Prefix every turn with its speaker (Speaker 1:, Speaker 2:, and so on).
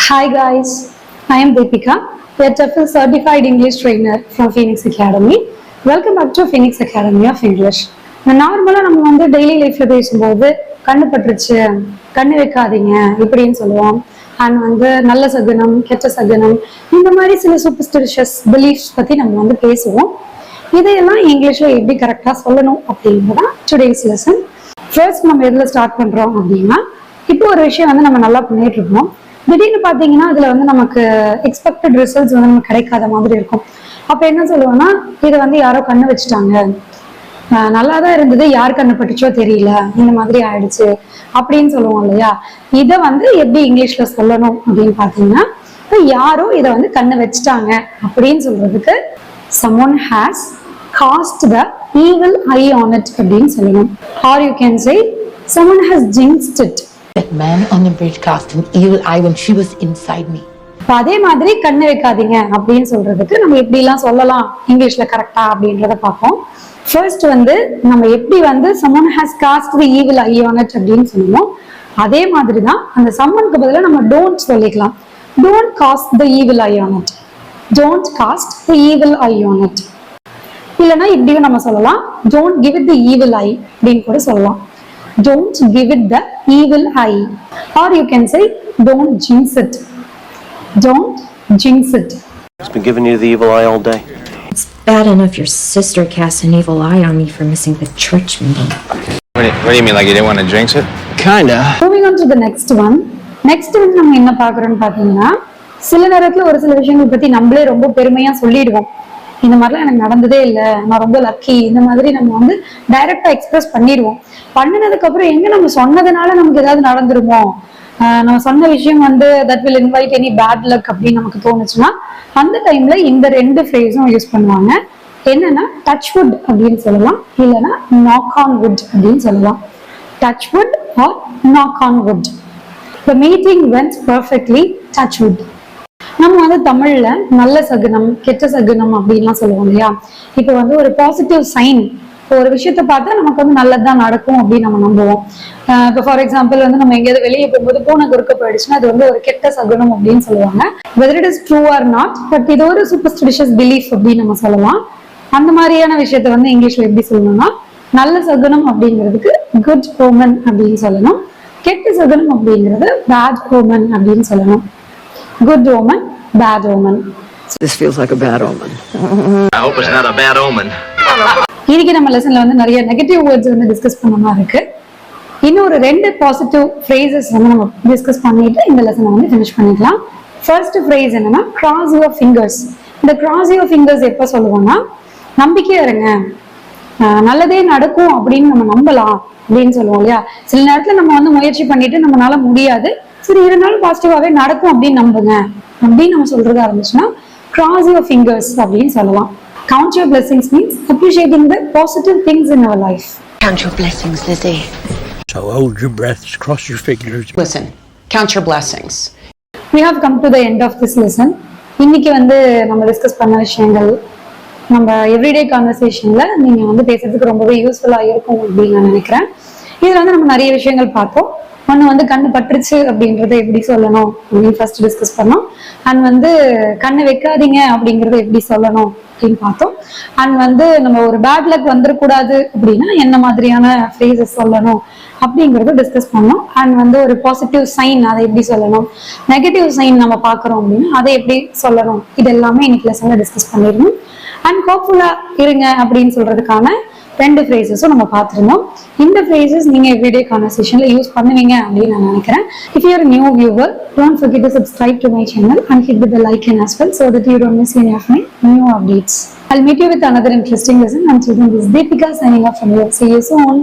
Speaker 1: Hi guys, I am Deepika, a TEFL certified English trainer from Phoenix Academy. Welcome back to Phoenix Academy of English. நார்மலாக நம்ம வந்து daily லைஃப்ல பேசும்போது கண்ணு பட்டுருச்சு, கண்ணு வைக்காதீங்க இப்படின்னு சொல்லுவோம். அண்ட் வந்து நல்ல சகுனம், கெட்ட சகுனம், இந்த மாதிரி சில சூப்பர்ஸ்டிஷியஸ் பிலீஃப்ஸ் பத்தி நம்ம வந்து பேசுவோம். இதையெல்லாம் இங்கிலீஷ்ல எப்படி கரெக்டா சொல்லணும் அப்படின்றதான் டுடேஸ் லெசன். ஃபர்ஸ்ட் நம்ம எதுல ஸ்டார்ட் பண்றோம் அப்படின்னா, இப்போ ஒரு விஷயம் வந்து நம்ம நல்லா பண்ணிட்டு இருக்கோம். திடீர்னு பாத்தீங்கன்னா அதுல வந்து நமக்கு எக்ஸ்பெக்டட் ரிசல்ட்ஸ் வந்து நமக்கு கிடைக்காத மாதிரி இருக்கும். அப்ப என்ன சொல்லுவோம்னா, இதை வந்து யாரோ கண்ணு வச்சுட்டாங்க, நல்லாதான் இருந்தது, யார் கண்ணு பட்டுச்சோ தெரியல, இந்த மாதிரி ஆயிடுச்சு அப்படின்னு சொல்லுவோம் இல்லையா. இதை வந்து எப்படி இங்கிலீஷ்ல சொல்லணும் அப்படின்னு பாத்தீங்கன்னா, யாரோ இதை வந்து கண்ணு வச்சுட்டாங்க அப்படின்னு சொல்றதுக்கு someone has cast the evil eye on it அப்படின்னு சொல்லணும். Or you can say someone has jinxed it.
Speaker 2: That man on the bridge cast an evil eye when she was inside me.
Speaker 1: அதே மாதிரி கண்ணு வைக்காதீங்க அப்படின்னு சொல்றதுக்கு நம்ம எப்படி எல்லாம் சொல்லலாம் இங்கிலீஷ்ல கரெக்டா அப்படின்றத பார்ப்போம். ஃபர்ஸ்ட் வந்து நம்ம எப்படி வந்து someone has cast the evil eye on it அப்படின்னு சொல்லுவோம். அதே மாதிரி தான் அந்த someoneக்கு பதிலா நம்ம don't சொல்லிக்கலாம். Don't cast the evil eye on it. Don't cast the evil eye on it. இல்லைன்னா இப்படியும் நம்ம சொல்லலாம், don't give it the evil eye அப்படின்னு கூட சொல்லலாம். Don't give it the evil eye. Or you can say, don't jinx it. Don't jinx it.
Speaker 3: It's been giving you the evil eye all day.
Speaker 4: It's bad enough your sister cast an evil eye on me for missing the church meeting.
Speaker 5: What do you mean, like you didn't want to jinx it?
Speaker 3: Kinda.
Speaker 1: Moving on to the next one. Next one நம்ம என்ன பார்க்கறோம்னு பாத்தீங்கன்னா, சில நேரத்துல ஒரு சில விஷயங்கள் பத்தி நம்மளே ரொம்ப பெருமையா சொல்லிடுவோம். இந்த மாதிரிலாம் எனக்கு நடந்ததே இல்லை, நான் ரொம்ப லக்கி, இந்த மாதிரி நம்ம வந்து டைரக்டா எக்ஸ்பிரஸ் பண்ணிடுவோம். பண்ணினதுக்கு அப்புறம் எங்க நம்ம சொன்னதுனால நமக்கு ஏதாவது நடந்துருமோ, நம்ம சொன்ன விஷயம் வந்து that will invite any bad luck அப்படின்னு நமக்கு தோணுச்சுன்னா அந்த டைம்ல இந்த ரெண்டு ஃப்ரேஸும் யூஸ் பண்ணுவாங்க. என்னன்னா டச் வுட் அப்படின்னு சொல்லலாம், இல்லைன்னா நாக் ஆன் வுட் அப்படின்னு சொல்லலாம். Touch wood or knock on wood. The meeting went perfectly, touch wood. நம்ம வந்து தமிழ்ல நல்ல சகுனம், கெட்ட சகுனம் அப்படின்லாம் சொல்லுவோம் இல்லையா. இப்போ வந்து ஒரு பாசிட்டிவ் சைன், ஒரு விஷயத்த பார்த்தா நமக்கு வந்து நல்லதுதான் நடக்கும் அப்படின்னு நம்ம நம்புவோம். இப்போ ஃபார் எக்ஸாம்பிள் வந்து நம்ம எங்கேயாவது வெளியே போகும்போது பூனை குறுக்க போயிடுச்சுன்னா அது வந்து ஒரு கெட்ட சகுனம் அப்படின்னு சொல்லுவாங்க. Whether it is true R not, but இது ஒரு சூப்பர்ஸ்டிஷியஸ் பிலீஃப் அப்படின்னு நம்ம சொல்லலாம். அந்த மாதிரியான விஷயத்த வந்து இங்கிலீஷ்ல எப்படி சொல்லணும்னா, நல்ல சகுனம் அப்படிங்கிறதுக்கு குட் ஓமன் அப்படின்னு சொல்லணும். கெட்ட சகுனம் அப்படிங்கிறது பேட் ஓமன் அப்படின்னு சொல்லணும். Good omen, bad omen.
Speaker 6: This feels like a bad omen.
Speaker 3: I hope it's not a bad omen.
Speaker 1: இன்னைக்கு நம்ம லெசன்ல வந்து நிறைய நெகட்டிவ் வேர்ட்ஸ் வந்து டிஸ்கஸ் பண்ண மாதிரி இருக்கு. இன்னொரு ரெண்டு பாசிட்டிவ் ஃப்ரேசஸ் வந்து நம்ம டிஸ்கஸ் பண்ணிட்டு இந்த லெசனை வந்து ஃபினிஷ் பண்ணிக்கலாம். ஃபர்ஸ்ட் ஃப்ரேஸ் என்னன்னா cross your fingers. இந்த cross your fingers எப்ப சொல்லுவோம்னா, நம்பிக்கையா இருங்க, நல்லதே நடக்கும் அப்படின்னு நம்ம நம்பலாம் அப்படின்னு சொல்லுவோம் இல்லையா. சில நேரத்துல நம்ம வந்து முயற்சி பண்ணிட்டு நம்மளால முடியாது, சரி இருந்தாலும் பாசிட்டிவாவே நடக்கும் அப்படின்னு நம்புங்க அப்படின்னு நம்ம சொல்றதா இருந்துச்சுன்னா cross your fingers அப்படின்னு சொல்லலாம். Count your blessings means appreciating the positive things in our life.
Speaker 2: Count your blessings, Lizzie.
Speaker 7: So hold your breaths, cross your fingers.
Speaker 2: Listen, count your blessings.
Speaker 1: We have come to the end of this lesson. இன்னைக்கு வந்து நம்ம discuss பண்ண விஷயங்கள் நம்ம everyday கான்வர்சேஷன்ல நீங்க வந்து பேசுறதுக்கு ரொம்பவே யூஸ்ஃபுல்லா இருக்கும் அப்படின்னு நான் நினைக்கிறேன். இதுல வந்து நம்ம நிறைய விஷயங்கள் பார்த்தோம். ஒன்று வந்து கண்ணு பட்டுருச்சு அப்படின்றத எப்படி சொல்லணும் அப்படின்னு ஃபர்ஸ்ட் டிஸ்கஸ் பண்ணோம். அண்ட் வந்து கண்ணு வைக்காதீங்க அப்படிங்கறத எப்படி சொல்லணும் அப்படின்னு பார்த்தோம். அண்ட் வந்து நம்ம ஒரு பேட் லக் வந்துடக்கூடாது அப்படின்னா என்ன மாதிரியான ஃப்ரேசஸ் சொல்லணும் அப்படிங்கறத டிஸ்கஸ் பண்ணோம். அண்ட் வந்து ஒரு பாசிட்டிவ் சைன் அதை எப்படி சொல்லணும், நெகட்டிவ் சைன் நம்ம பார்க்குறோம் அப்படின்னா அதை எப்படி சொல்லணும், இது எல்லாமே இன்னைக்கு லெசன்ல டிஸ்கஸ் பண்ணிருந்தோம். அண்ட் ஹோப்ஃபுல்லா இருங்க அப்படின்னு சொல்றதுக்கான ரெண்டு ஃப்ரேசஸும் நம்ம பார்த்துருந்தோம். இந்த ஃப்ரேசஸ் நீங்க எவ்ரிடே கான்வர்சேஷன்ல யூஸ் பண்ணுவீங்க அப்படின்னு நான் நினைக்கிறேன். If you are a new viewer, don't forget to subscribe to my channel and hit the bell icon as well so that you don't miss any of my new updates. I'll meet you with another interesting lesson. Until then, this is Deepika signing off from here. See you soon.